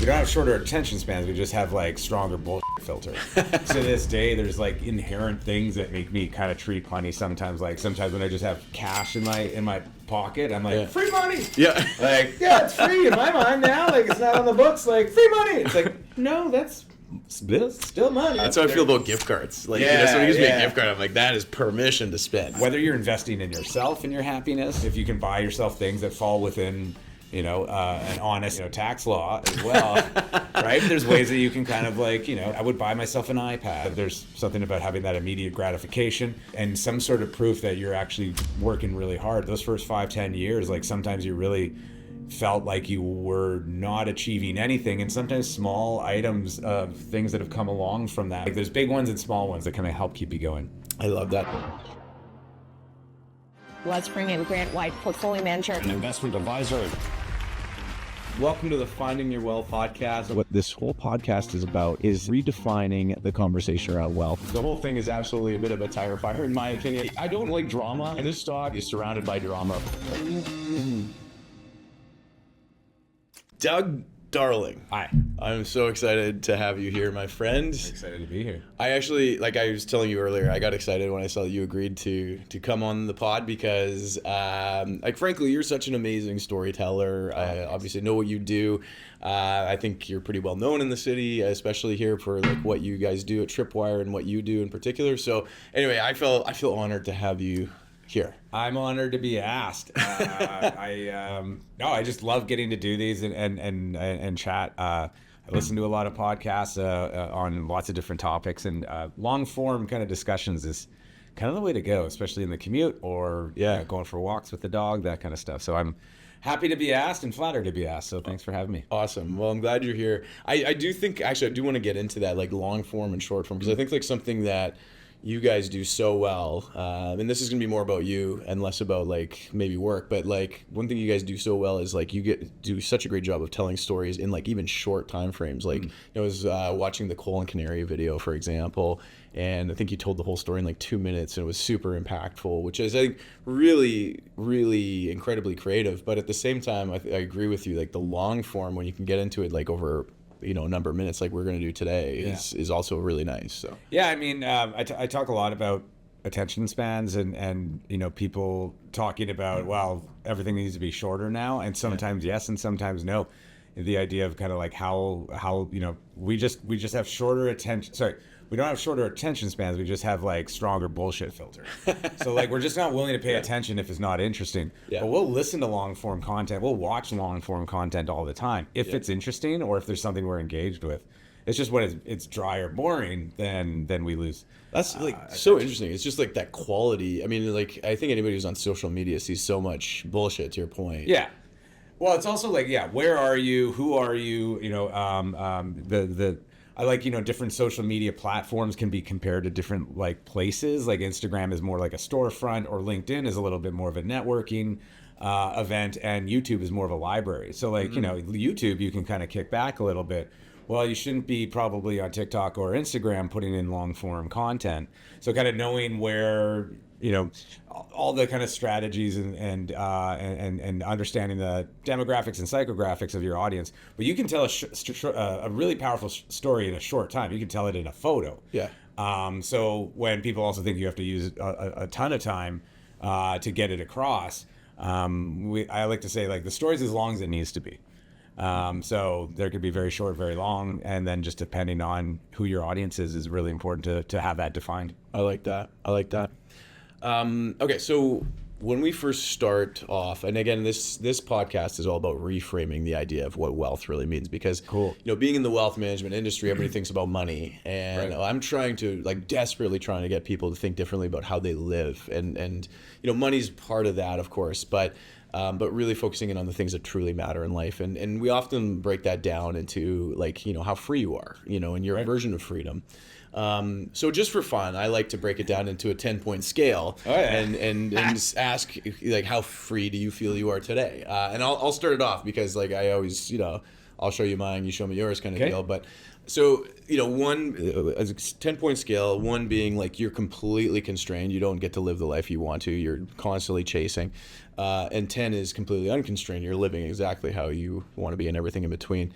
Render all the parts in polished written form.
We don't have shorter attention spans. We just have like stronger bullshit filter. To this day, there's like inherent things that make me kind of treat money sometimes. Like sometimes when I just have cash in my pocket, I'm like, free money. Yeah. Like, yeah, it's free in my mind now. Like it's not on the books. Like free money. It's like, no, that's still money. That's how I feel about gift cards. Like, someone gives me a gift card, I'm like, that is permission to spend. Whether you're investing in yourself and your happiness, if you can buy yourself things that fall within, an honest, tax law as well, right? There's ways that you can kind of like, I would buy myself an iPad. There's something about having that immediate gratification and some sort of proof that you're actually working really hard. Those first 5-10 years, like sometimes you really felt like you were not achieving anything, and sometimes small items of things that have come along from that. Like there's big ones and small ones that kind of help keep you going. I love that. Let's bring in Grant White, portfolio manager and investment advisor. Welcome to the Finding Your Wealth podcast. What this whole podcast is about is redefining the conversation around wealth. The whole thing is absolutely a bit of a tire fire, in my opinion. I don't like drama, and this stock is surrounded by drama. Doug Darling. Hi. I'm so excited to have you here, my friend. Excited to be here. I actually, like I was telling you earlier, I got excited when I saw that you agreed to come on the pod because, frankly, you're such an amazing storyteller. I obviously know what you do. I think you're pretty well known in the city, especially here for like what you guys do at Tripwire and what you do in particular. So anyway, I feel honored to have you here. I'm honored to be asked. I just love getting to do these and chat. I listen to a lot of podcasts on lots of different topics, and long form kind of discussions is kind of the way to go, especially in the commute or going for walks with the dog, that kind of stuff. So I'm happy to be asked and flattered to be asked. So thanks for having me. Awesome. Well, I'm glad you're here. I do think, actually, I do want to get into that, like long form and short form, because I think like something that you guys do so well, and this is gonna be more about you and less about like maybe work, but like one thing you guys do so well is like you do such a great job of telling stories in like even short time frames. Like I was watching the Cole and Canary video, for example, and I think you told the whole story in like 2 minutes, and it was super impactful, which is I think really, really incredibly creative. But at the same time, I agree with you, like the long form when you can get into it like over a number of minutes like we're going to do today is also really nice. So I mean, I talk a lot about attention spans and people talking about, well, everything needs to be shorter now, and sometimes yes and sometimes no. The idea of kind of like how we just have shorter attention. Sorry, we don't have shorter attention spans. We just have like stronger bullshit filter. So like we're just not willing to pay attention if it's not interesting. Yeah. But we'll listen to long form content. We'll watch long form content all the time if it's interesting or if there's something we're engaged with. It's just when it's dry or boring, then we lose. That's like so interesting. It's just like that quality. I mean, like I think anybody who's on social media sees so much bullshit. To your point. Yeah. Well, it's also like, where are you? Who are you? I like, different social media platforms can be compared to different like places. Like Instagram is more like a storefront, or LinkedIn is a little bit more of a networking event, and YouTube is more of a library. So like, YouTube, you can kind of kick back a little bit. Well, you shouldn't be probably on TikTok or Instagram putting in long form content. So kind of knowing where, all the kind of strategies and understanding the demographics and psychographics of your audience. But you can tell a really powerful story in a short time. You can tell it in a photo. Yeah. So when people also think you have to use a ton of time to get it across, I like to say like the story's as long as it needs to be. So there could be very short, very long, and then just depending on who your audience is really important to have that defined. I like that. Okay, so when we first start off, and again, this podcast is all about reframing the idea of what wealth really means, because being in the wealth management industry, everybody thinks about money, and I'm trying to desperately trying to get people to think differently about how they live, and money's part of that, of course, but really focusing in on the things that truly matter in life, and we often break that down into how free you are, and your version of freedom. So just for fun, I like to break it down into a 10-point scale and ask how free do you feel you are today? And I'll start it off because I always, I'll show you mine, you show me yours kind of deal. But so, one, as a 10-point scale, one being you're completely constrained. You don't get to live the life you want to. You're constantly chasing. And 10 is completely unconstrained. You're living exactly how you want to be and everything in between.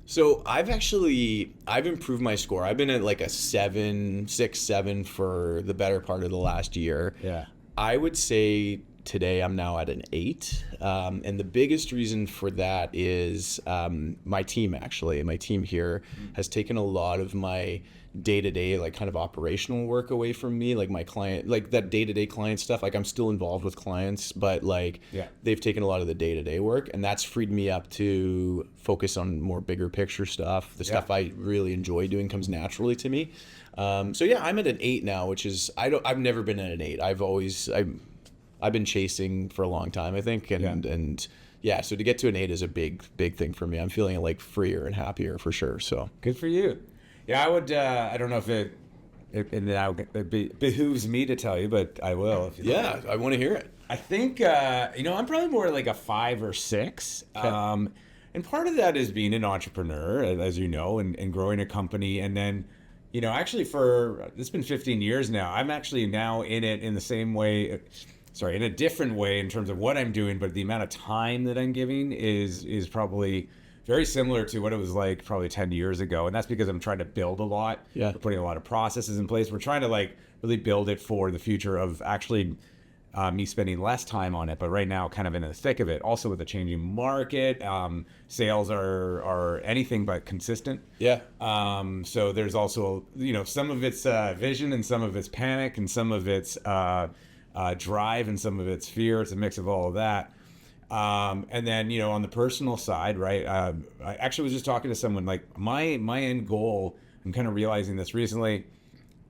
So I've improved my score. I've been at like a 6, 7 for the better part of the last year. Yeah. I would say today I'm now at an 8. And the biggest reason for that is my team, actually. My team here has taken a lot of my day-to-day, like kind of operational work away from me, like my client, like that day-to-day client stuff. Like I'm still involved with clients, but like they've taken a lot of the day-to-day work, and that's freed me up to focus on more bigger picture stuff. The stuff I really enjoy doing comes naturally to me. So yeah, I'm at an 8 now, which is I've never been at an 8. I've been chasing for a long time, I think, and yeah, so to get to an 8 is a big thing for me. I'm feeling like freer and happier for sure. So good for you. Yeah, I would. I don't know if it behooves me to tell you, but I will. If you like. I want to hear it. I think I'm probably more like a 5 or 6. Okay. And part of that is being an entrepreneur, as you know, and growing a company, and then. Actually it's been 15 years now. I'm actually now in it in the same way, in a different way in terms of what I'm doing, but the amount of time that I'm giving is probably very similar to what it was like probably 10 years ago. And that's because I'm trying to build a lot. Yeah. We're putting a lot of processes in place. We're trying to like really build it for the future of actually me spending less time on it, but right now kind of in the thick of it. Also with the changing market, sales are anything but consistent. Yeah. So there's also, some of it's vision and some of it's panic and some of it's drive and some of it's fear. It's a mix of all of that. And then, on the personal side, right, I actually was just talking to someone, like my end goal, I'm kind of realizing this recently,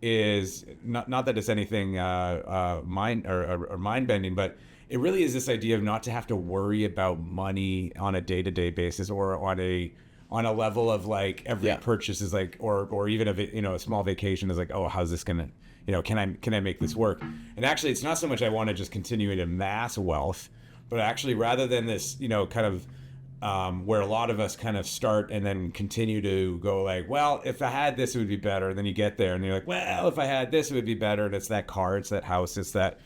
is not that it's anything mind or mind bending, but it really is this idea of not to have to worry about money on a day-to-day basis or on a level of like every purchase is like, or even a small vacation is like, oh, how's this gonna, can I make this work? And actually it's not so much I want to just continue to amass wealth, but actually rather than this, kind of where a lot of us kind of start and then continue to go like, well, if I had this, it would be better. And then you get there and you're like, well, if I had this, it would be better. And it's that car, it's that house, it's that,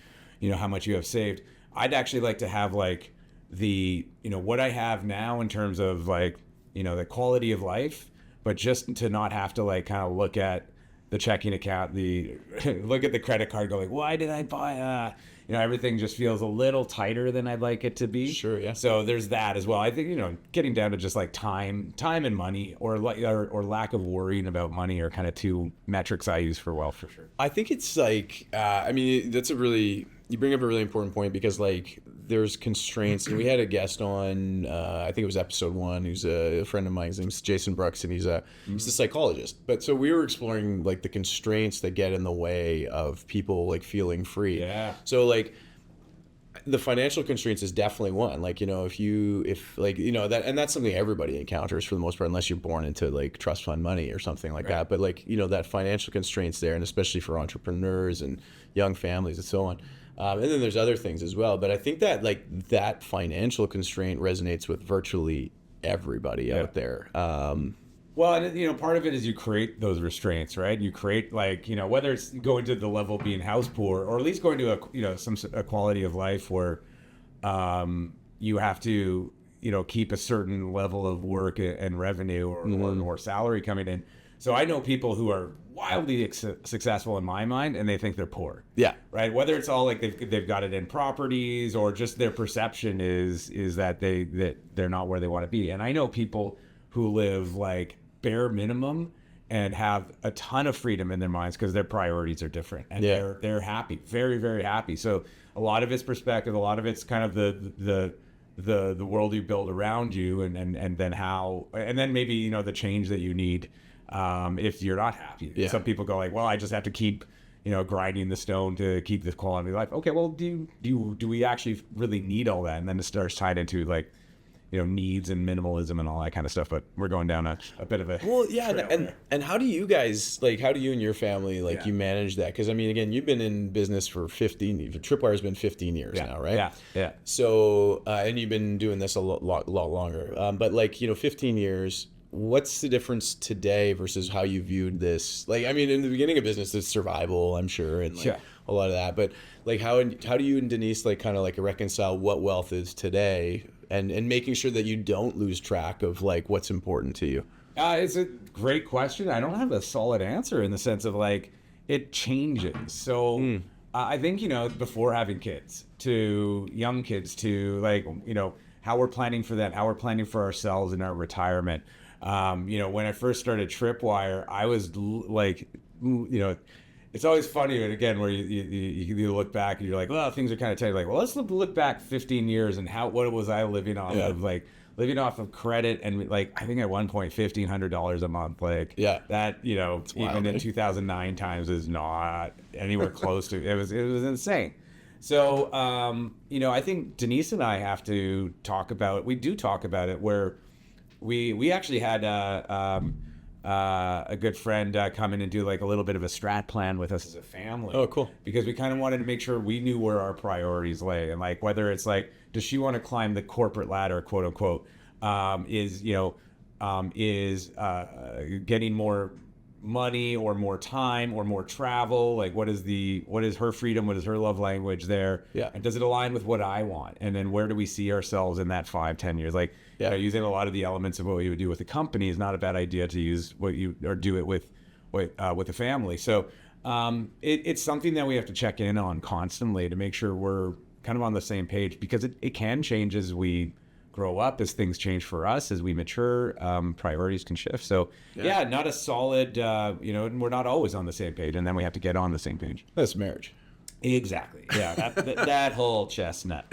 how much you have saved. I'd actually like to have like the, what I have now in terms of like, the quality of life, but just to not have to like kind of look at the checking account, look at the credit card, go like, why did I buy everything just feels a little tighter than I'd like it to be. Sure, yeah. So there's that as well. I think, getting down to just like time and money or lack of worrying about money are kind of two metrics I use for wealth for sure. I think it's like, you bring up a really important point because like there's constraints. And we had a guest on, I think it was episode 1, who's a friend of mine. His name's Jason Brooks, and he's a psychologist. But so we were exploring like the constraints that get in the way of people like feeling free. Yeah. So like the financial constraints is definitely one. Like, that, and that's something everybody encounters for the most part, unless you're born into like trust fund money or something like that. But like, that financial constraints there, and especially for entrepreneurs and young families and so on. And then there's other things as well. But I think that like that financial constraint resonates with virtually everybody out there. Well, and part of it is you create those restraints, right? You create like, whether it's going to the level of being house poor or at least going to a quality of life where you have to, keep a certain level of work and revenue or salary coming in. So I know people who are wildly successful in my mind, and they think they're poor. Yeah. Right. Whether it's all like they've got it in properties or just their perception is that they're not where they want to be. And I know people who live like bare minimum and have a ton of freedom in their minds because their priorities are different, and they're happy, very, very happy. So a lot of it's perspective, a lot of it's kind of the world you build around you, and then how, and then maybe the change that you need. If you're not happy. Yeah. Some people go like, well, I just have to keep, grinding the stone to keep this quality of life. Okay, well, do we actually really need all that? And then it starts tied into like, needs and minimalism and all that kind of stuff. But we're going down a bit of a and how do you guys how do you and your family you manage that? Because I mean, again, you've been in business for 15. Tripwire's been 15 years now, right? Yeah. So and you've been doing this a lot longer. But 15 years. What's the difference today versus how you viewed this? Like, I mean, in the beginning of business, it's survival, I'm sure, and a lot of that. But how do you and Denise kind of reconcile what wealth is today and making sure that you don't lose track of like what's important to you? It's a great question. I don't have a solid answer in the sense of like it changes. So I think, before having kids, to young kids, to like, how we're planning for that, how we're planning for ourselves in our retirement. When I first started Tripwire, I was like, it's always funny, and again, where you look back and you're like, well, things are kind of tight. Like, well, let's look back 15 years and what was I living off of? Like, living off of credit, and like, I think at one point, $1,500 a month. Like, that, even in 2009 times is not anywhere close to, it was insane. So, I think Denise and I have to talk about, we do talk about it, where we actually had a good friend come in and do like a little bit of a strat plan with us as a family. Oh, cool. Because we kind of wanted to make sure we knew where our priorities lay, and like whether it's like, does she want to climb the corporate ladder, quote unquote, is getting more money or more time or more travel, like what is her freedom, what is her love language there, and does it align with what I want, and then where do we see ourselves in that 5-10 years? Like, using a lot of the elements of what you would do with a company is not a bad idea to use do it with a family. So it's something that we have to check in on constantly to make sure we're kind of on the same page, because it can change as we grow up, as things change for us, as we mature, priorities can shift. So not a solid, and we're not always on the same page, and then we have to get on the same page. That's marriage. Exactly. Yeah. that whole chestnut.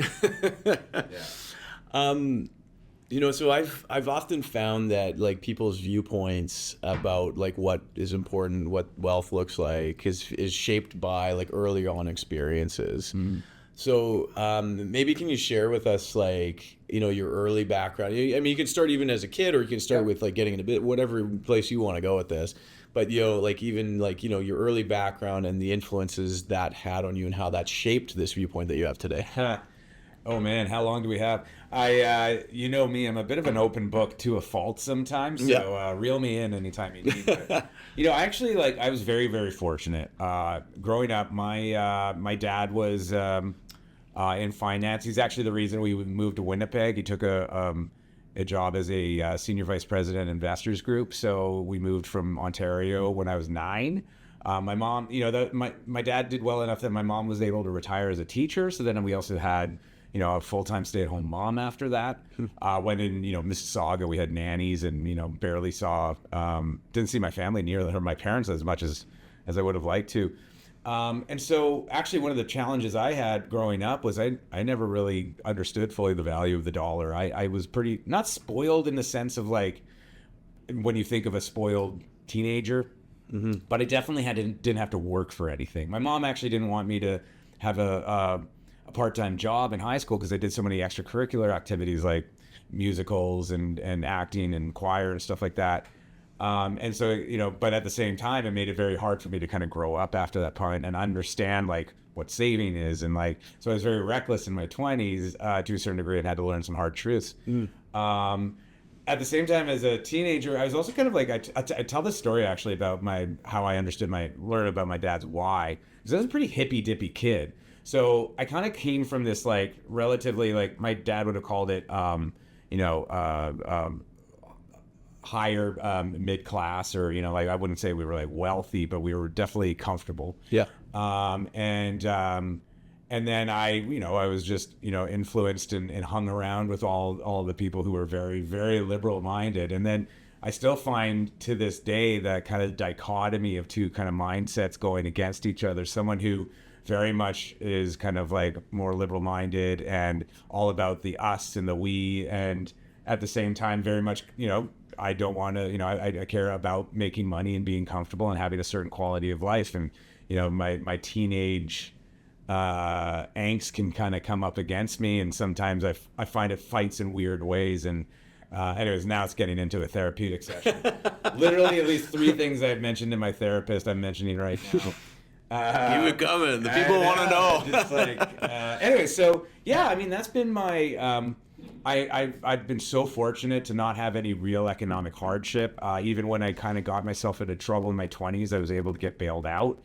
So I've often found that like people's viewpoints about like what is important, what wealth looks like, is shaped by like early on experiences. So maybe can you share with us like, your early background? I mean, you can start even as a kid, or you can start with like getting in a bit, whatever place you want to go with this. But, like even like, your early background and the influences that had on you and how that shaped this viewpoint that you have today. Oh man, how long do we have? I, me, I'm a bit of an open book to a fault sometimes. So reel me in anytime you need. But, actually, like, I was very, very fortunate. Growing up, my dad was in finance. He's actually the reason we moved to Winnipeg. He took a job as a senior vice president investors group. So we moved from Ontario when I was 9. My mom, my dad did well enough that my mom was able to retire as a teacher. So then we also had, a full-time stay-at-home mom after that. When in, Mississauga, we had nannies and, barely didn't see my family my parents as much as I would have liked to. And so actually one of the challenges I had growing up was I never really understood fully the value of the dollar. I was pretty, not spoiled in the sense of like, when you think of a spoiled teenager, but I definitely didn't have to work for anything. My mom actually didn't want me to have a part-time job in high school because I did so many extracurricular activities like musicals and acting and choir and stuff like that. And so, but at the same time, it made it very hard for me to kind of grow up after that point and understand like what saving is. And like, so I was very reckless in my 20s to a certain degree and had to learn some hard truths. At the same time, as a teenager, I was also kind of like, I tell this story actually about how I learned about my dad's why. Because I was a pretty hippy-dippy kid. So I kind of came from this like relatively, like my dad would have called it, higher mid-class, or like I wouldn't say we were like wealthy, but we were definitely comfortable. And then I was just influenced and hung around with all the people who were very, very liberal minded. And then I still find to this day that kind of dichotomy of two kind of mindsets going against each other. Someone who very much is kind of like more liberal minded and all about the us and the we, and at the same time very much I don't want to, I care about making money and being comfortable and having a certain quality of life. And, my teenage angst can kind of come up against me. And sometimes I find it fights in weird ways. And anyways, now it's getting into a therapeutic session. Literally at least 3 things I've mentioned to my therapist I'm mentioning right now. Keep it coming. The people want to know. Just like, anyway, so yeah, I mean, that's been my, I've been so fortunate to not have any real economic hardship. Even when I kind of got myself into trouble in my 20s, I was able to get bailed out,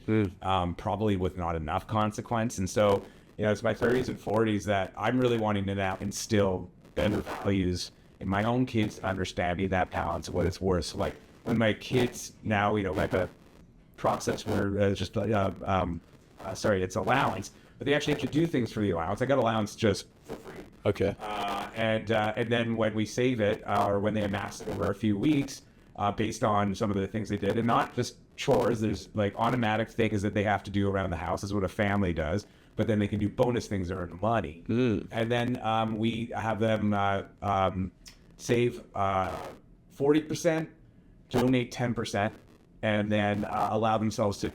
probably with not enough consequence. And so, it's my 30s and 40s that I'm really wanting to now instill better values in my own kids understanding that balance of what it's worth. So like when my kids now, like a process where it's allowance, but they actually have to do things for the allowance. I got allowance just for free. Okay. And then when we save it, or when they amass it over a few weeks, based on some of the things they did, and not just chores, there's like automatic things that they have to do around the house, is what a family does, but then they can do bonus things that earn money. And then we have them save 40%, donate 10%, and then allow themselves to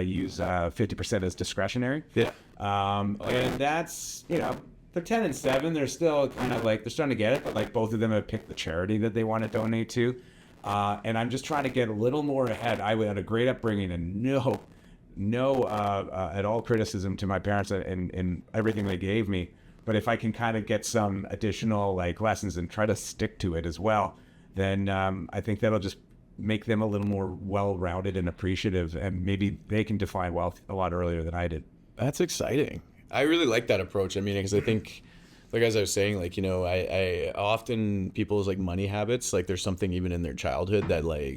use 50% as discretionary. Yeah. And that's, they're 10 and 7. They're still kind of like, they're starting to get it, but like both of them have picked the charity that they want to donate to. And I'm just trying to get a little more ahead. I had a great upbringing, and no at all criticism to my parents and everything they gave me. But if I can kind of get some additional like lessons and try to stick to it as well, then I think that'll just make them a little more well-rounded and appreciative, and maybe they can define wealth a lot earlier than I did. That's exciting. I really like that approach. I mean, because I think, like as I was saying, like, I often people's like money habits, like there's something even in their childhood that like,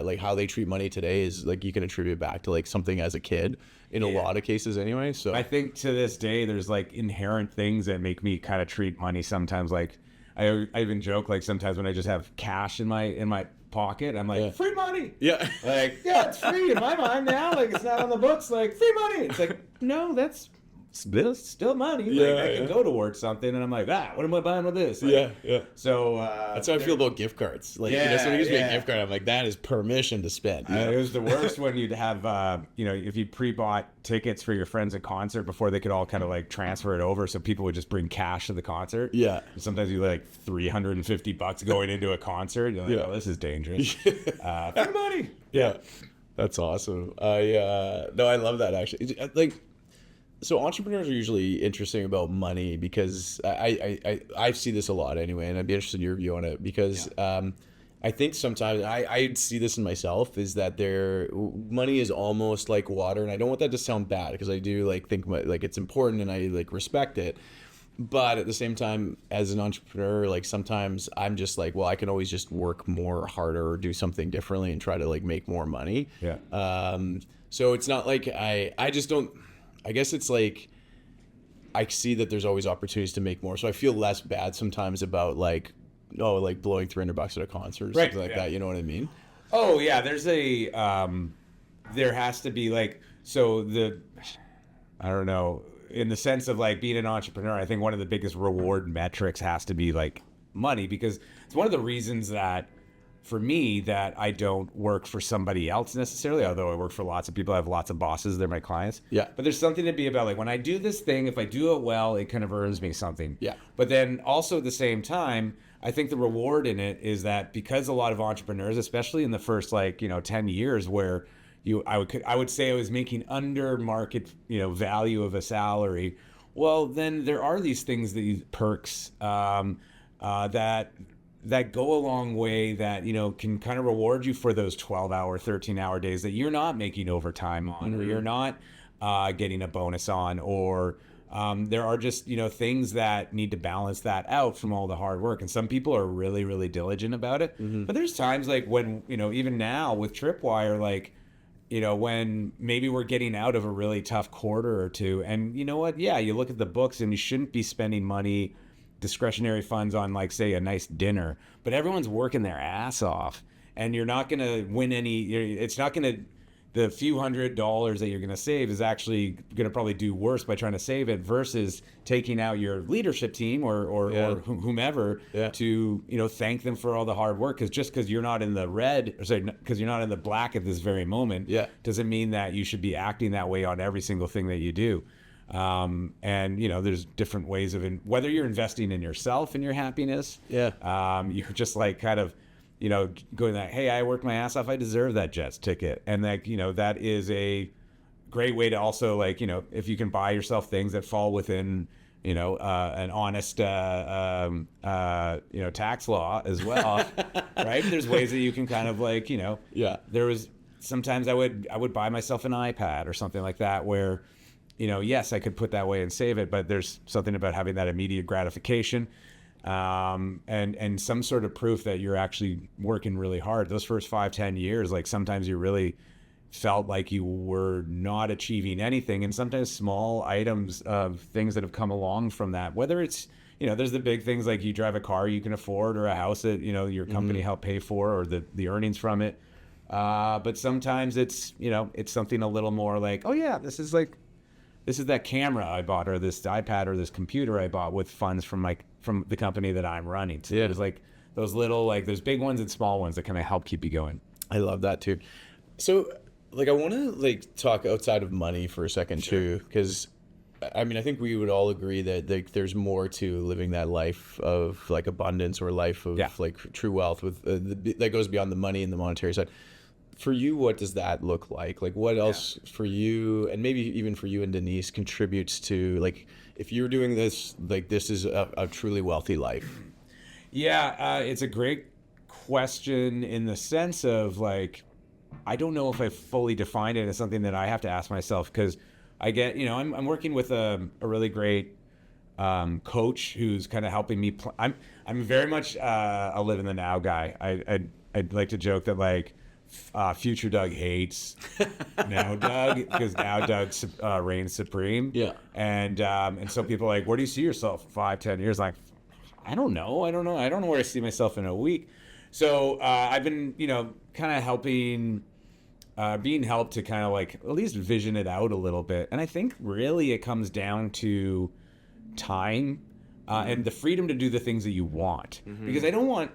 like how they treat money today is like you can attribute back to like something as a kid in a lot of cases anyway. So I think to this day, there's like inherent things that make me kind of treat money sometimes. Like I even joke, like sometimes when I just have cash in my pocket, I'm like, free money. Yeah. Like, yeah, it's free in my mind now. Like, it's not on the books. Like, free money. It's like, no, that's still money. Like, I can go towards something, and I'm like, what am I buying with this? Like, yeah. So that's how I feel about gift cards. Like, somebody gives me a gift card, I'm like, that is permission to spend. It was the worst when you'd have, if you pre-bought tickets for your friends at concert before they could all kind of like transfer it over, so people would just bring cash to the concert. Yeah. And sometimes you like $350 going into a concert. You're like, oh, this is dangerous. Free money. Yeah. That's awesome. I love that actually. Like, so entrepreneurs are usually interesting about money because I see this a lot anyway, and I'd be interested in your view on it because I think sometimes I see this in myself, is that their money is almost like water, and I don't want that to sound bad because I do like think like it's important and I like respect it, but at the same time as an entrepreneur, like sometimes I'm just like, well, I can always just work more harder or do something differently and try to like make more money. So it's not like I just don't. I guess it's like I see that there's always opportunities to make more, so I feel less bad sometimes about like blowing $300 at a concert or something like that. You know what I mean? Oh yeah, there's a there has to be like, so I don't know, in the sense of like being an entrepreneur, I think one of the biggest reward metrics has to be like money, because it's one of the reasons that for me that I don't work for somebody else necessarily, although I work for lots of people. I have lots of bosses. They're my clients. Yeah. But there's something to be about like when I do this thing, if I do it well, it kind of earns me something. Yeah. But then also at the same time, I think the reward in it is that because a lot of entrepreneurs, especially in the first 10 years where I would say I was making under market, value of a salary. Well, then there are these things, these perks that go a long way that, can kind of reward you for those 12-hour, 13-hour days that you're not making overtime on, or you're not getting a bonus on, or there are just, things that need to balance that out from all the hard work. And some people are really, really diligent about it. But there's times like when, even now with Tripwire, like, when maybe we're getting out of a really tough quarter or two, and you know what? Yeah, you look at the books and you shouldn't be spending money, discretionary funds on like say a nice dinner, but everyone's working their ass off, and you're not going to win any. It's not going to, the few $100s that you're going to save is actually going to probably do worse by trying to save it versus taking out your leadership team or whomever to thank them for all the hard work. Because just because you're not in the red, because you're not in the black at this very moment, doesn't mean that you should be acting that way on every single thing that you do. And there's different ways of whether you're investing in yourself and your happiness. You're just like kind of, going like, hey, I worked my ass off, I deserve that Jets ticket. And like, that is a great way to also like, if you can buy yourself things that fall within, an honest, tax law as well, right? There's ways that you can kind of like, there was sometimes I would buy myself an iPad or something like that where, yes, I could put that away and save it, but there's something about having that immediate gratification. and some sort of proof that you're actually working really hard. Those first 5-10 years, like sometimes you really felt like you were not achieving anything, and sometimes small items of things that have come along from that, whether it's, there's the big things like you drive a car you can afford, or a house that your company helped pay for, or the earnings from it, but sometimes it's it's something a little more like, oh yeah, this is that camera I bought, or this iPad, or this computer I bought with funds from the company that I'm running. So there's like those little, like, there's big ones and small ones that kind of help keep you going. I love that too. So I want to talk outside of money for a second too, because I mean, I think we would all agree that there's more to living that life of abundance, or life of true wealth with that goes beyond the money and the monetary side. For you, what does that look like? Like, what else for you, and maybe even for you and Denise, contributes to, if you're doing this, this is a truly wealthy life? Yeah, it's a great question in the sense of, I don't know if I fully defined it as something that I have to ask myself, because I get, I'm working with a really great coach who's kind of helping me. I'm very much a live in the now guy. I'd like to joke that future Doug hates now Doug, because now Doug reigns supreme. Yeah. And so people are like, where do you see yourself 5-10 years? Like, I don't know. I don't know where I see myself in a week. So I've been, kind of helping, being helped to kind of at least vision it out a little bit. And I think really it comes down to time and the freedom to do the things that you want. Mm-hmm. Because I don't want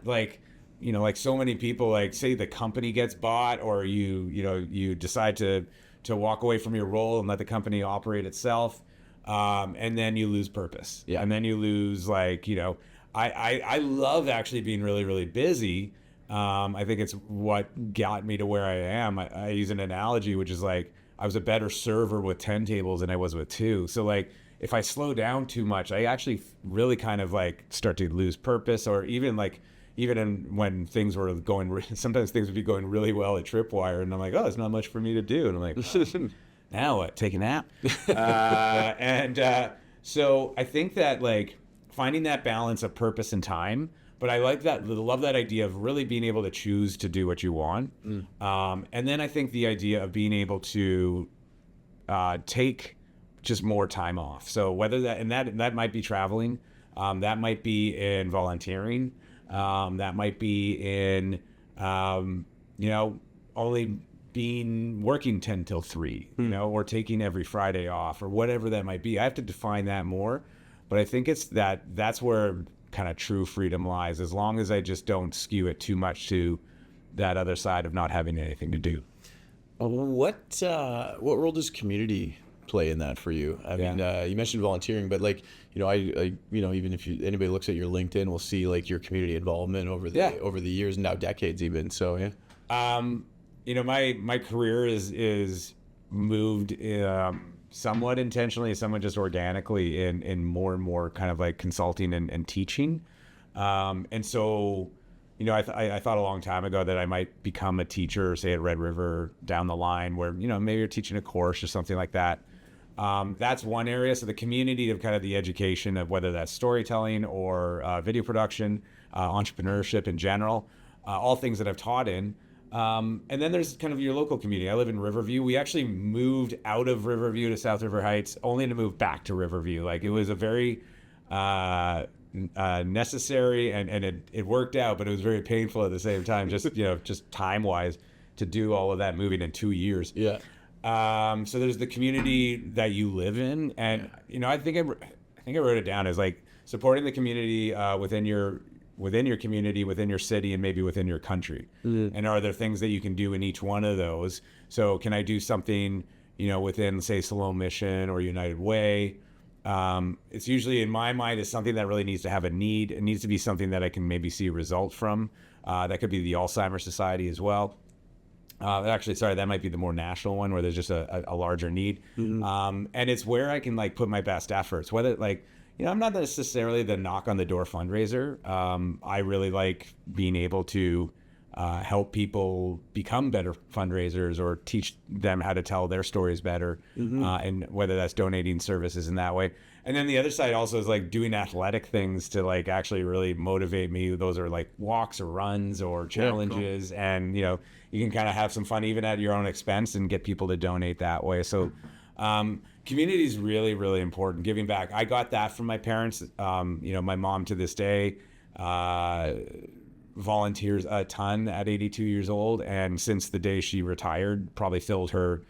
so many people, say the company gets bought, or you decide to walk away from your role and let the company operate itself. And then you lose purpose. Yeah. And then you lose I love actually being really, really busy. I think it's what got me to where I am. I use an analogy, which is I was a better server with 10 tables than I was with 2. So if I slow down too much, I actually really kind of start to lose purpose, or even when things were going, sometimes things would be going really well at Tripwire, and I'm like, oh, there's not much for me to do. And I'm like, now what? Take a nap? So I think that finding that balance of purpose and time, but I love that idea of really being able to choose to do what you want. And then I think the idea of being able to take just more time off. So whether that might be traveling, that might be in volunteering, that might be in, only working 10 till 3, or taking every Friday off, or whatever that might be. I have to define that more, but I think it's that's where kind of true freedom lies, as long as I just don't skew it too much to that other side of not having anything to do. What role does community play in that for you? I mean, you mentioned volunteering, but even if anybody looks at your LinkedIn, will see your community involvement over the years, and now decades even. So my career is moved somewhat intentionally, somewhat just organically in more and more kind of consulting and teaching. And so, I thought a long time ago that I might become a teacher, say at Red River down the line, where, maybe you're teaching a course or something like that. That's one area. So the community of kind of the education of whether that's storytelling or video production, entrepreneurship in general, all things that I've taught in. And then there's kind of your local community. I live in Riverview. We actually moved out of Riverview to South River Heights only to move back to Riverview. It was a very necessary, and it worked out, but it was very painful at the same time, just time-wise, to do all of that moving in 2 years. Yeah. So there's the community that you live in, and I think I wrote it down as supporting the community within your community, within your city, and maybe within your country. Mm-hmm. And are there things that you can do in each one of those? So can I do something, within, say, Salome Mission or United Way? It's usually, in my mind, is something that really needs to have a need. It needs to be something that I can maybe see a result from. That could be the Alzheimer's Society as well. That might be the more national one, where there's just a larger need. Mm-hmm. And it's where I can put my best efforts, whether I'm not necessarily the knock on the door fundraiser. I really like being able to help people become better fundraisers or teach them how to tell their stories better, and whether that's donating services in that way. And then the other side also is like doing athletic things to like actually really motivate me. Those are like walks or runs or challenges, and you can kind of have some fun even at your own expense and get people to donate that way. So community is really, really important. Giving back. I got that from my parents. My mom to this day volunteers a ton at 82 years old, and since the day she retired, probably filled her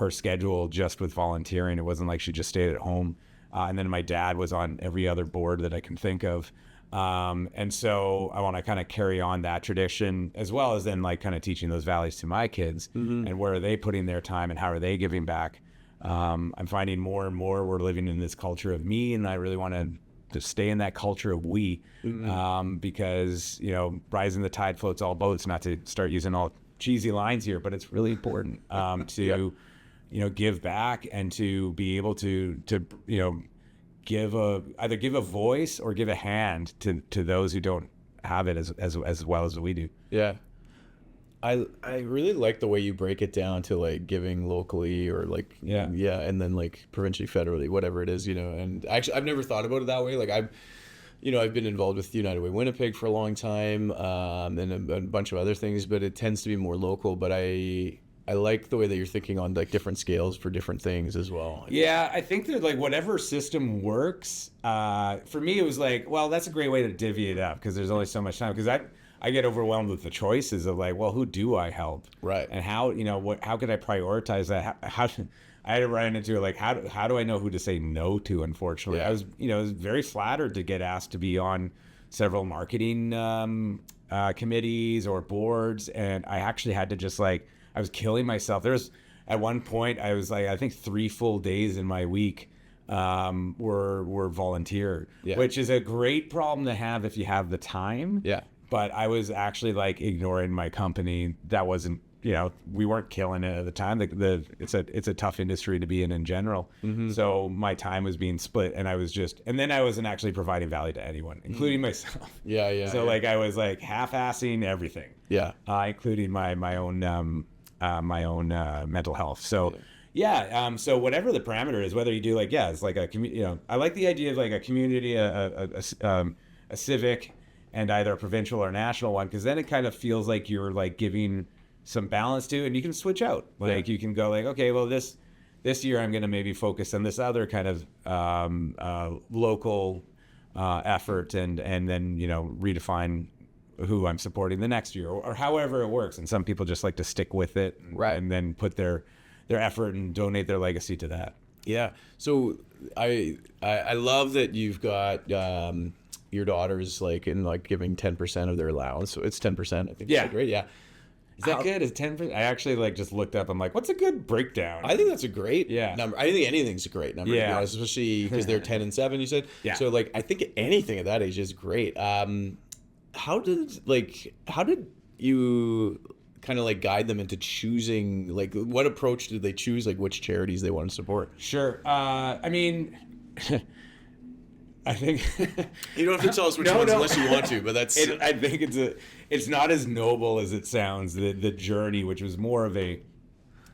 schedule just with volunteering. It wasn't like she just stayed at home. And then my dad was on every other board that I can think of. And so I want to kind of carry on that tradition, as well as then like kind of teaching those values to my kids, and where are they putting their time and how are they giving back. I'm finding more and more we're living in this culture of me, and I really want to stay in that culture of we, because rising the tide floats all boats. Not to start using all cheesy lines here, but it's really important to give back and to be able to either give a voice or give a hand to those who don't have it as well as we do. Yeah. I really like the way you break it down to like giving locally or like and then like provincially, federally, whatever it is, and actually I've never thought about it that way. Like I've been involved with United Way Winnipeg for a long time, and a bunch of other things, but it tends to be more local. But I like the way that you're thinking on like different scales for different things as well. Yeah, I think that like whatever system works, for me it was like, well, that's a great way to divvy it up because there's only so much time. Because I get overwhelmed with the choices of like, well, who do I help? Right. And how, how could I prioritize that? How I had to run into like, how do I know who to say no to? Unfortunately, I was very flattered to get asked to be on several marketing committees or boards, and I actually had to just like, I was killing myself. There was at one point I was like, I think 3 full days in my week were volunteer, which is a great problem to have if you have the time. Yeah. But I was actually like ignoring my company. That wasn't, we weren't killing it at the time. It's a tough industry to be in general. So my time was being split, and then I wasn't actually providing value to anyone, including myself. So like I was like half-assing everything. Including my own mental health. So so whatever the parameter is, whether you do like it's like a community. I like the idea of like a community, a civic, and either a provincial or national one, because then it kind of feels like you're like giving some balance to it, and you can switch out. Like you can go like, okay, well this year I'm going to maybe focus on this other kind of local effort, and then redefine who I'm supporting the next year, or however it works. And some people just like to stick with it, and then put their effort and donate their legacy to that. Yeah. So I love that you've got your daughters like in like giving 10% of their allowance. So it's 10%. I think. Yeah. Great. Yeah. Is that good? Is 10%? I actually like just looked up. I'm like, what's a good breakdown? I think that's a great number. I think anything's a great number. Yeah. Especially because they're 10 and 7. You said. Yeah. So like, I think anything at that age is great. How did you kind of like guide them into choosing, like what approach did they choose, like which charities they want to support? Sure. I mean, I think you don't have to tell us which ones unless you want to, but that's. I think it's not as noble as it sounds. The journey, which was more of a,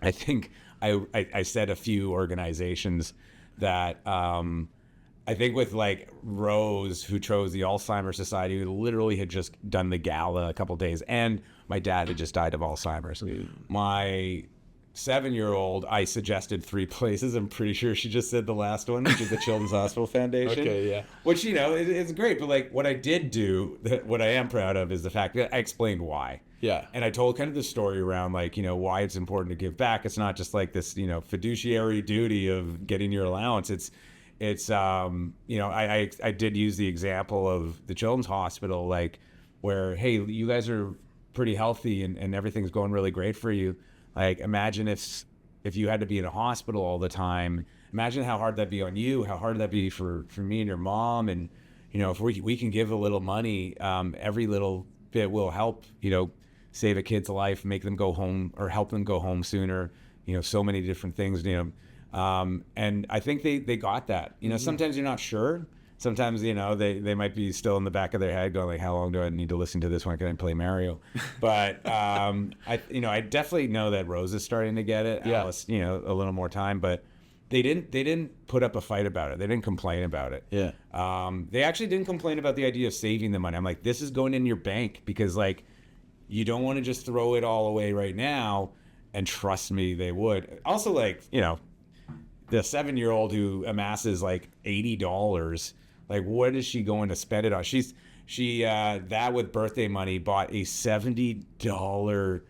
I think I said a few organizations that I think with like Rose, who chose the Alzheimer's Society, who literally had just done the gala a couple of days, and my dad had just died of Alzheimer's. My 7-year-old, I suggested 3 places. I'm pretty sure she just said the last one, which is the Children's Hospital Foundation. Okay, yeah. Which, it's great. But like what I did do, what I am proud of is the fact that I explained why. Yeah. And I told kind of the story around like, why it's important to give back. It's not just like this, fiduciary duty of getting your allowance. It's I did use the example of the Children's Hospital, like where, hey, you guys are pretty healthy and everything's going really great for you. Like, imagine if you had to be in a hospital all the time. Imagine how hard that'd be on you, how hard that'd be for me and your mom. And, if we can give a little money, every little bit will help, save a kid's life, make them go home or help them go home sooner, so many different things, and I think they got that. Sometimes you're not sure. sometimes, you know, they might be still in the back of their head going like, how long do I need to listen to this one? Can I play Mario? But I definitely know that Rose is starting to get it. Yeah. Alice, you know, a little more time, but they didn't put up a fight about it. They didn't complain about it. Yeah. They actually didn't complain about the idea of saving the money. I'm like, this is going in your bank because like you don't want to just throw it all away right now. And trust me, they would. Also, like, you know, the 7-year-old who amasses like $80, like what is she going to spend it on? She that with birthday money bought a $70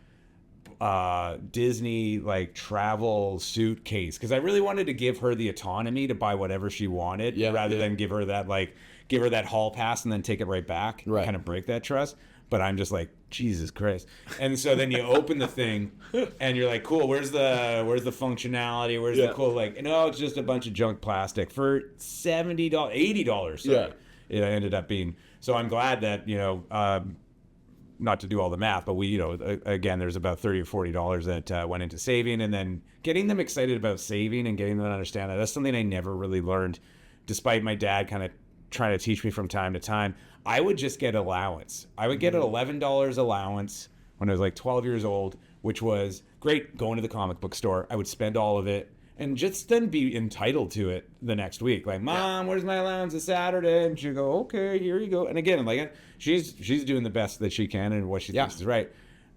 Disney like travel suitcase because I really wanted to give her the autonomy to buy whatever she wanted rather than give her that hall pass and then take it right back, kind of break that trust. But I'm just like, Jesus Christ. And so then you open the thing and you're like, cool, where's the functionality? Where's the cool, like, no, it's just a bunch of junk plastic for $70, $80. Sorry. It ended up being. So I'm glad that, you know, not to do all the math, but we, you know, again, there's about $30 or $40 that went into saving, and then getting them excited about saving and getting them to understand that. That's something I never really learned, despite my dad kind of trying to teach me from time to time. I would just get allowance. I would get an $11 allowance when I was like 12 years old, which was great going to the comic book store. I would spend all of it and just then be entitled to it the next week. Like, Mom, where's my allowance this Saturday? And she'd go, okay, here you go. And again, like she's doing the best that she can and what she thinks is right.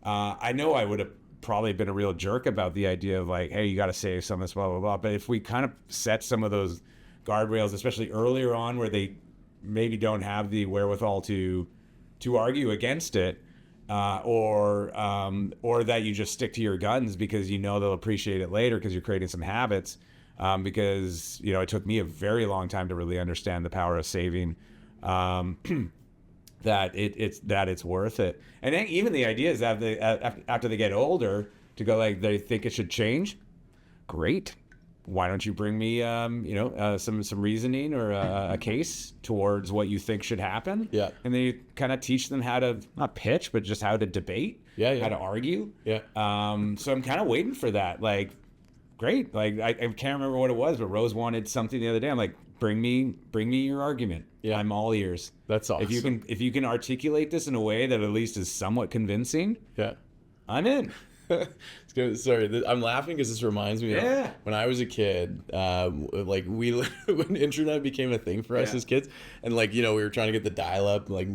I know I would have probably been a real jerk about the idea of like, hey, you got to save some of this, blah, blah, blah. But if we kind of set some of those guardrails, especially earlier on where they maybe don't have the wherewithal to argue against it, or that you just stick to your guns because you know they'll appreciate it later because you're creating some habits. Because, you know, it took me a very long time to really understand the power of saving, that it's worth it. And then even the idea is that after they get older to go like they think it should change. Great. Why don't you bring me, some reasoning or a case towards what you think should happen? Yeah. And then you kind of teach them how to, not pitch, but just how to debate. How to argue. Yeah. So I'm kind of waiting for that. Like, great. Like, I can't remember what it was, but Rose wanted something the other day. I'm like, bring me your argument. Yeah. I'm all ears. That's awesome. If you can articulate this in a way that at least is somewhat convincing. Yeah. I'm in. Sorry, I'm laughing because this reminds me of when I was a kid, like when internet became a thing for us as kids, and like, you know, we were trying to get the dial-up, like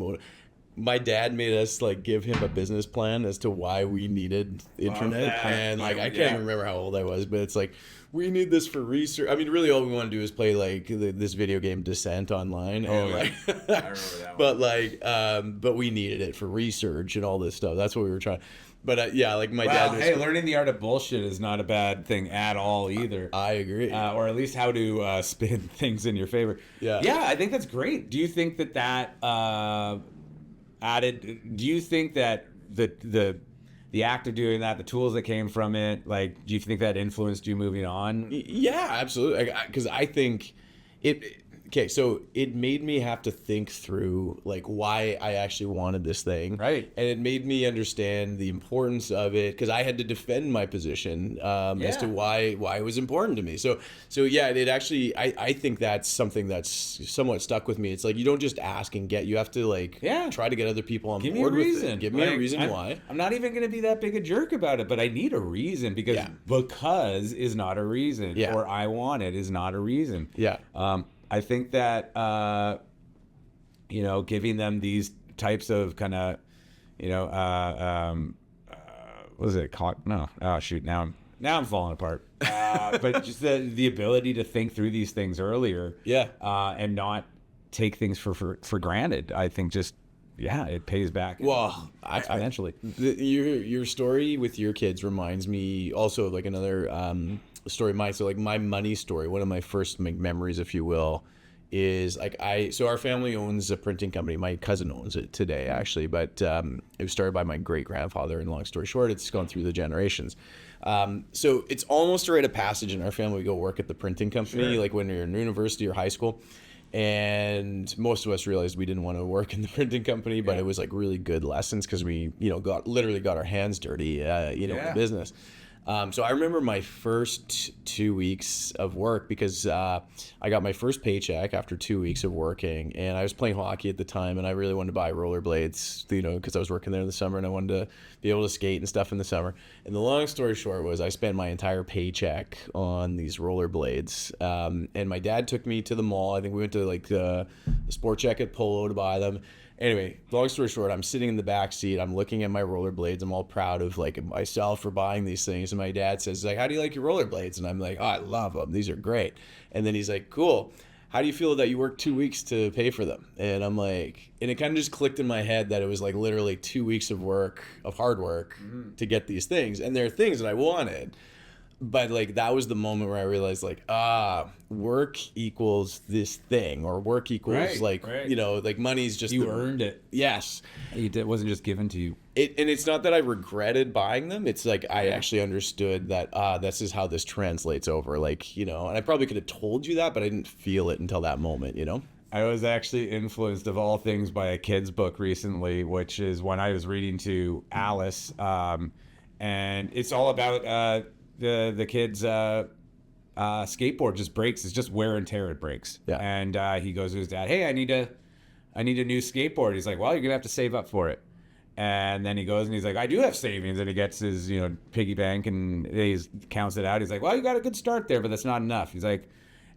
my dad made us like give him a business plan as to why we needed internet, and like I can't remember how old I was, but it's like, we need this for research. I mean, really all we want to do is play like this video game Descent online. And, I remember that one. But we needed it for research and all this stuff. That's what we were trying. But like my dad. Hey, learning the art of bullshit is not a bad thing at all either. I agree. Or at least how to spin things in your favor. Yeah. Yeah, I think that's great. Do you think that added? Do you think that the act of doing that, the tools that came from it, like, do you think that influenced you moving on? Yeah, absolutely. Because I think it. Okay, so it made me have to think through like why I actually wanted this thing, right? And it made me understand the importance of it because I had to defend my position as to why it was important to me. So yeah, it actually I think that's something that's somewhat stuck with me. It's like you don't just ask and get; you have to like try to get other people on board with it. Give me a reason why. I'm not even going to be that big a jerk about it, but I need a reason because is not a reason, or I want it is not a reason. Yeah. I think that, giving them these types of kind of, what is it called? No. Oh, shoot. Now I'm falling apart. But just the ability to think through these things earlier. Yeah. And not take things for granted. I think just, it pays back. Well, exponentially. Your story with your kids reminds me also of like another story of mine. So like my money story, one of my first memories, if you will, is like so our family owns a printing company. My cousin owns it today, actually, but it was started by my great grandfather. And long story short, it's gone through the generations. So it's almost a rite of passage in our family. We go work at the printing company, like when you're in university or high school. And most of us realized we didn't want to work in the printing company, but it was like really good lessons because we, got our hands dirty, in the business. So I remember my first 2 weeks of work because I got my first paycheck after 2 weeks of working, and I was playing hockey at the time, and I really wanted to buy rollerblades, because I was working there in the summer, and I wanted to be able to skate and stuff in the summer. And the long story short was I spent my entire paycheck on these rollerblades, and my dad took me to the mall. I think we went to like the Sport Check at Polo to buy them. Anyway, long story short, I'm sitting in the back seat. I'm looking at my rollerblades. I'm all proud of like myself for buying these things. And my dad says, like, how do you like your rollerblades? And I'm like, oh, I love them. These are great. And then he's like, cool. How do you feel that you worked 2 weeks to pay for them? And I'm like, and it kind of just clicked in my head that it was like literally 2 weeks of work, of hard work to get these things. And they're things that I wanted. But like that was the moment where I realized like work equals this thing, or work equals like money's just You earned it. Yes, It wasn't just given to you. and it's not that I regretted buying them. It's like I actually understood that this is how this translates over. Like, and I probably could have told you that, but I didn't feel it until that moment. I was actually influenced, of all things, by a kid's book recently, which is when I was reading to Alice, and it's all about the kid's skateboard just breaks. It's just wear and tear. It breaks. Yeah. And he goes to his dad, hey, I need a new skateboard. He's like, well, you're gonna have to save up for it. And then he goes and he's like, I do have savings. And he gets his piggy bank and he counts it out. He's like, well, you got a good start there, but that's not enough. He's like,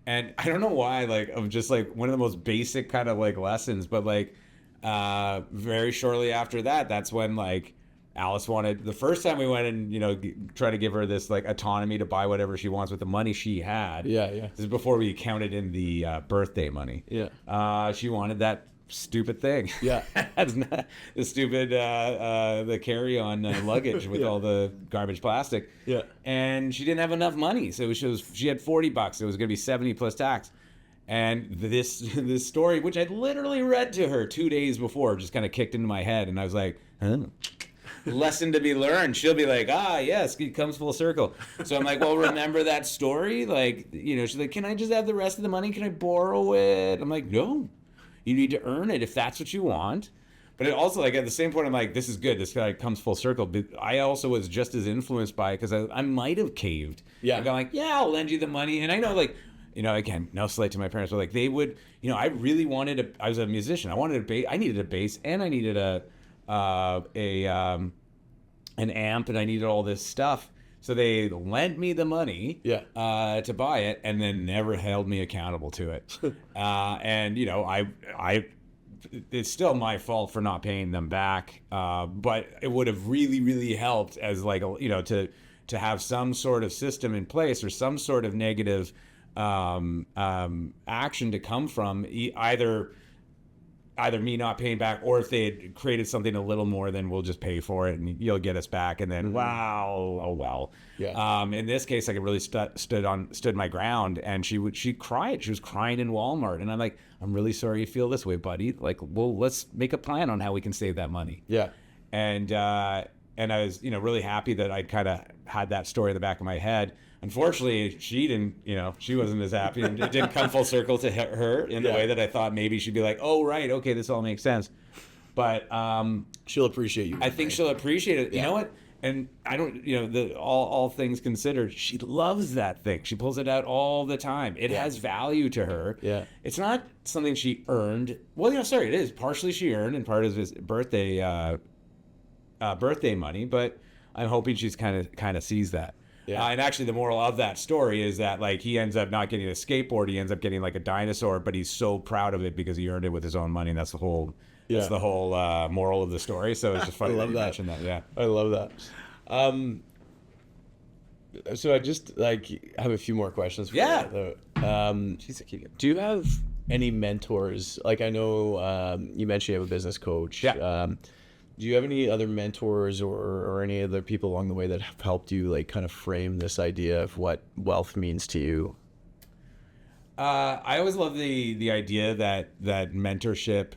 and I don't know why, like, of just like one of the most basic kind of like lessons, but like very shortly after that, that's when like Alice wanted, the first time we went and, try to give her this like autonomy to buy whatever she wants with the money she had. Yeah. This is before we counted in the birthday money. Yeah. She wanted that stupid thing. Yeah. That's not the stupid, the carry-on luggage with all the garbage plastic. Yeah. And she didn't have enough money. So she had $40. It was going to be 70 plus tax. And this story, which I'd literally read to her 2 days before, just kind of kicked into my head. And I was like, lesson to be learned. She'll be like, yes, it comes full circle. So I'm like, well, remember that story? Like, she's like, can I just have the rest of the money? Can I borrow it? I'm like, no, you need to earn it if that's what you want. But it also, like, at the same point, I'm like, this is good. This guy comes full circle. But I also was just as influenced by it because I might have caved. Yeah. I'm like, yeah, I'll lend you the money. And I know, like, again, no slight to my parents, but like they would, I really wanted I was a musician. I needed a bass and I needed an amp, and I needed all this stuff. So they lent me the money to buy it, and then never held me accountable to it. And it's still my fault for not paying them back. But it would have really, really helped as like to have some sort of system in place or some sort of negative action to come from either me not paying back, or if they had created something a little more, then we'll just pay for it and you'll get us back. And then, wow, oh well. Yeah. In this case, I could really stood my ground, and she cried. She was crying in Walmart, and I'm like, I'm really sorry you feel this way, buddy. Like, well, let's make a plan on how we can save that money. Yeah. And I was, really happy that I kind of had that story in the back of my head. Unfortunately, she didn't, she wasn't as happy, and it didn't come full circle to her in the way that I thought maybe she'd be like, oh, right, okay, this all makes sense. But she'll appreciate you. I think she'll appreciate it. You know what? And I don't, all things considered, she loves that thing. She pulls it out all the time. It has value to her. Yeah. It's not something she earned. Well, it is. Partially she earned, and part of his birthday money, but I'm hoping she's kind of sees that. Yeah. And actually, the moral of that story is that like he ends up not getting a skateboard, he ends up getting like a dinosaur, but he's so proud of it because he earned it with his own money. And that's the whole moral of the story. So it's just funny that you mentioned that. Yeah, I love that. So I just have a few more questions for you. Do you have any mentors? Like, I know you mentioned you have a business coach. Yeah. Do you have any other mentors or any other people along the way that have helped you like kind of frame this idea of what wealth means to you? I always love the idea that mentorship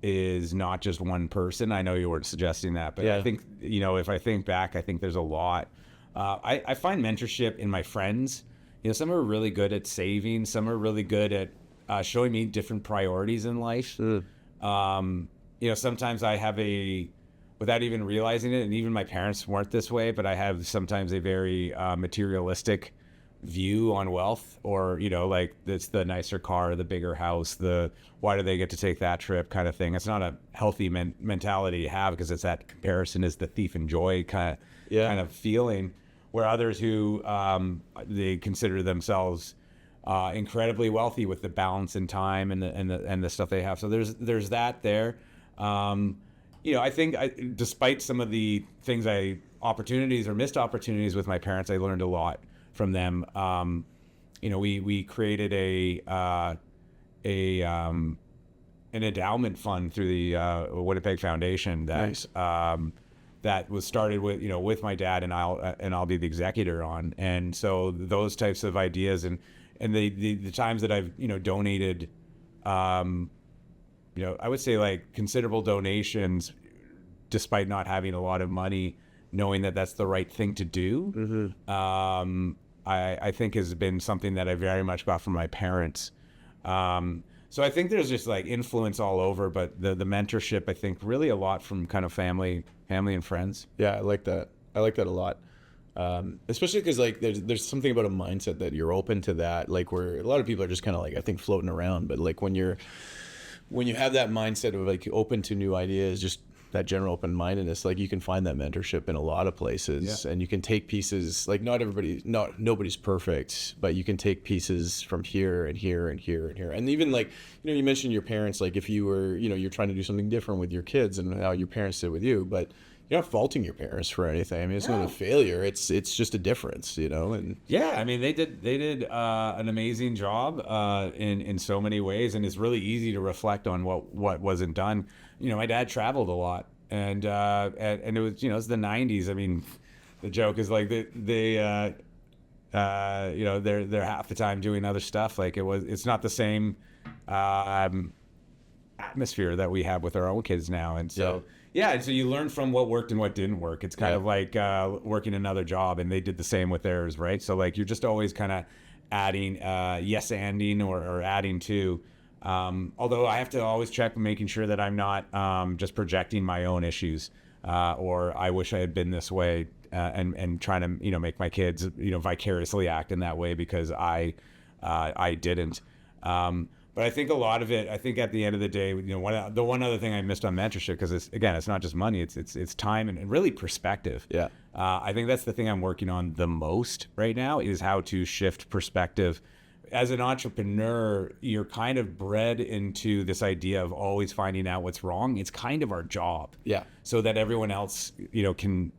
is not just one person. I know you weren't suggesting that, but I think, if I think back, I think there's a lot. I find mentorship in my friends. Some are really good at saving. Some are really good at showing me different priorities in life. Sometimes I have without even realizing it. And even my parents weren't this way, but I have sometimes a very materialistic view on wealth, or, you know, like it's the nicer car, the bigger house, the why do they get to take that trip kind of thing. It's not a healthy mentality to have, because it's that comparison is the thief and joy kind of feeling, where others who they consider themselves incredibly wealthy with the balance and time and the stuff they have. So there's that there. You know, I think despite some of the things opportunities or missed opportunities with my parents, I learned a lot from them. You know, we created an endowment fund through the Winnipeg Foundation that that was started with my dad, and I'll be the executor on. And so those types of ideas and the times that I've donated, I would say like considerable donations, despite not having a lot of money, knowing that that's the right thing to do. I think has been something that I very much got from my parents. So I think there's just like influence all over, but the mentorship, I think really a lot from kind of family and friends. Yeah, I like that. I like that a lot. Especially because like there's something about a mindset that you're open to that, like where a lot of people are just kind of like, I think, floating around, but like when you have that mindset of like open to new ideas, just that general open-mindedness, like you can find that mentorship in a lot of places. And you can take pieces, like nobody's perfect, but you can take pieces from here and here and here and here. And even like, you mentioned your parents, like if you were, you're trying to do something different with your kids and how your parents did with you, but you're not faulting your parents for anything. I mean, it's not a failure. It's just a difference, and yeah, I mean, they did an amazing job in so many ways, and it's really easy to reflect on what wasn't done. My dad traveled a lot, and it was it's the 90s. I mean, the joke is like they're half the time doing other stuff. Like it's not the same atmosphere that we have with our own kids now, and so. Yeah, and so you learn from what worked and what didn't work. It's kind of like working another job, and they did the same with theirs, right? So like you're just always kind of adding, yes-anding or adding to. Although I have to always check making sure that I'm not just projecting my own issues or I wish I had been this way and trying to make my kids vicariously act in that way because I didn't. But I think a lot of it, I think at the end of the day, the one other thing I missed on mentorship, because it's not just money, it's time and really perspective. Yeah. I think that's the thing I'm working on the most right now, is how to shift perspective. As an entrepreneur, you're kind of bred into this idea of always finding out what's wrong. It's kind of our job. Yeah. So that everyone else, can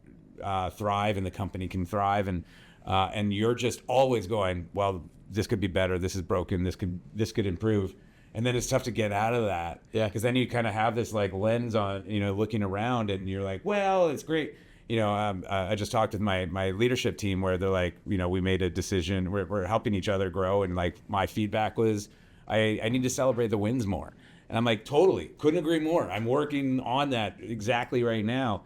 thrive and the company can thrive, and you're just always going, well, this could be better, this is broken, this could improve. And then it's tough to get out of that. Yeah. Because then you kind of have this like lens on, looking around, and you're like, well, it's great. I just talked with my leadership team where they're like, we made a decision, we're helping each other grow. And like my feedback was, I need to celebrate the wins more. And I'm like, totally, couldn't agree more. I'm working on that exactly right now.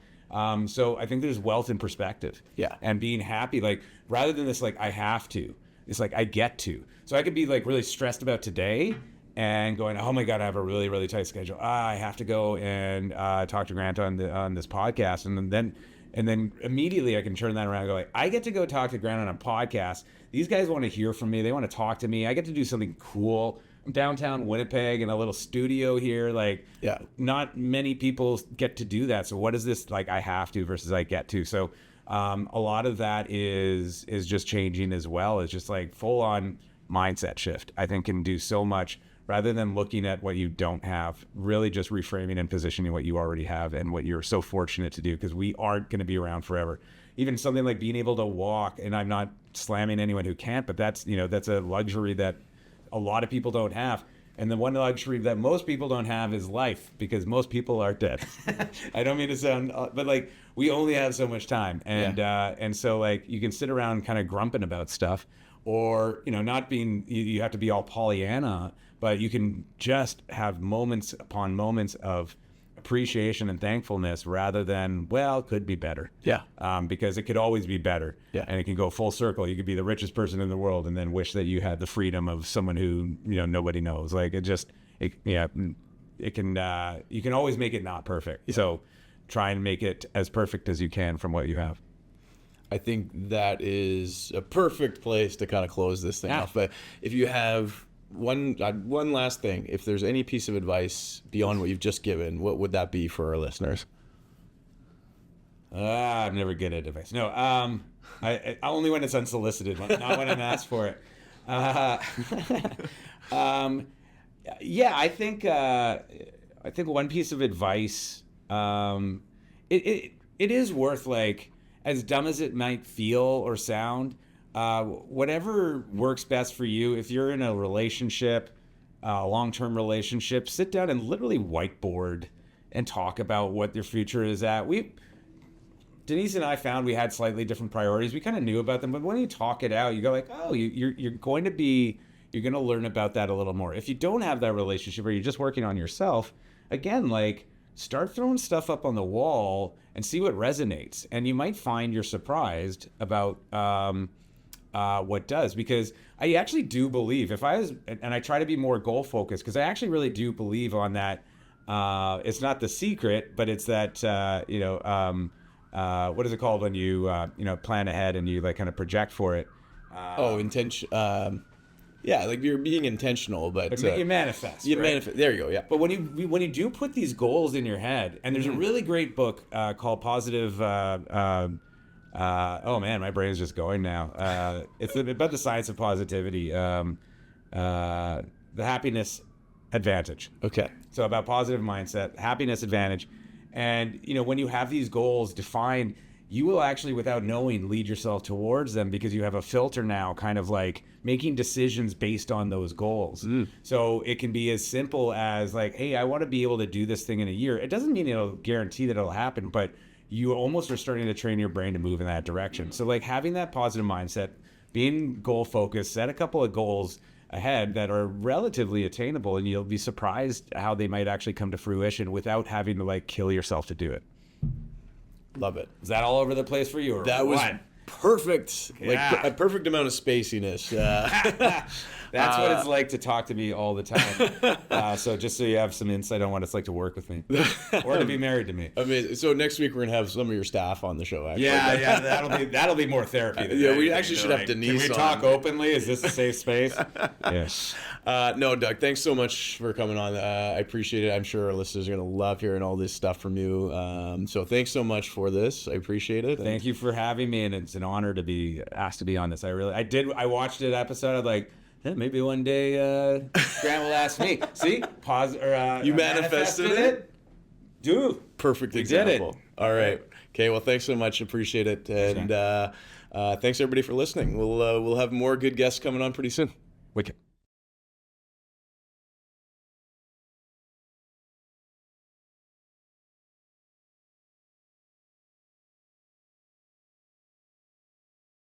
So I think there's wealth in perspective. Yeah. And being happy, like rather than this, like I have to, it's like I get to. So I could be like really stressed about today and going, oh my God, I have a really, really tight schedule. I have to go and talk to Grant on this podcast. And then immediately I can turn that around and go like, I get to go talk to Grant on a podcast. These guys want to hear from me. They want to talk to me. I get to do something cool. I'm downtown Winnipeg in a little studio here. Like, not many people get to do that. So what is this like I have to versus I get to? So a lot of that is just changing as well. It's just like full on mindset shift, I think, can do so much rather than looking at what you don't have, really just reframing and positioning what you already have and what you're so fortunate to do, because we aren't going to be around forever. Even something like being able to walk, and I'm not slamming anyone who can't, but that's a luxury that a lot of people don't have. And the one luxury that most people don't have is life, because most people are dead. I don't mean to sound, but like we only have so much time, and so like you can sit around kind of grumping about stuff, or not being. You have to be all Pollyanna, but you can just have moments upon moments of appreciation and thankfulness rather than, well, could be better. Yeah. Because it could always be better. Yeah. And it can go full circle. You could be the richest person in the world and then wish that you had the freedom of someone who, nobody knows. Like you can always make it not perfect. Yeah. So try and make it as perfect as you can from what you have. I think that is a perfect place to kind of close this thing off. But if you have one last thing, if there's any piece of advice beyond what you've just given, what would that be for our listeners? I'm never good at advice. No, I only when it's unsolicited, not when I'm asked for it. Yeah, I think one piece of advice, it is worth, like, as dumb as it might feel or sound, whatever works best for you. If you're in a relationship, a long-term relationship, sit down and literally whiteboard and talk about what your future is at. Denise and I found we had slightly different priorities. We kind of knew about them, but when you talk it out, you go like, oh, you're going to learn about that a little more. If you don't have that relationship or you're just working on yourself, again, like, start throwing stuff up on the wall and see what resonates. And you might find you're surprised about what does. Because I actually do believe, and I try to be more goal focused, because I actually really do believe on that. It's not the secret, but it's that, what is it called when you, plan ahead and you, like, kind of project for it? Intention. Yeah, like, you're being intentional, but you manifest. You right? manifest. There you go. Yeah. But when you do put these goals in your head, and there's a really great book called Positive. Oh man, my brain's just going now. It's about the science of positivity. The happiness advantage. Okay. So about positive mindset, happiness advantage, and when you have these goals defined, you will actually, without knowing, lead yourself towards them, because you have a filter now, kind of like making decisions based on those goals. So it can be as simple as, like, hey, I want to be able to do this thing in a year. It doesn't mean it'll guarantee that it'll happen, but you almost are starting to train your brain to move in that direction. So, like, having that positive mindset, being goal focused, set a couple of goals ahead that are relatively attainable, and you'll be surprised how they might actually come to fruition without having to, like, kill yourself to do it. Love it. Is that all over the place for you, or That was what? perfect. Yeah. Like, a perfect amount of spaciness. That's what it's like to talk to me all the time. So just so you have some insight on what it's like to work with me or to be married to me. Amazing. So next week we're gonna have some of your staff on the show. Actually. Yeah, that'll be more therapy. Than Yeah, we anything, actually should have Denise. Can we talk openly? Is this a safe space? Yes. No, Doug, thanks so much for coming on. I appreciate it. I'm sure our listeners are gonna love hearing all this stuff from you. So thanks so much for this. I appreciate it. Thank you for having me, and it's an honor to be asked to be on this. I watched an episode. I'm like, maybe one day Grant will ask me. See, pause or you manifested it. Dude, Perfect example. All right. Okay. Well, thanks so much. Appreciate it, and thanks everybody for listening. We'll have more good guests coming on pretty soon. Wicked.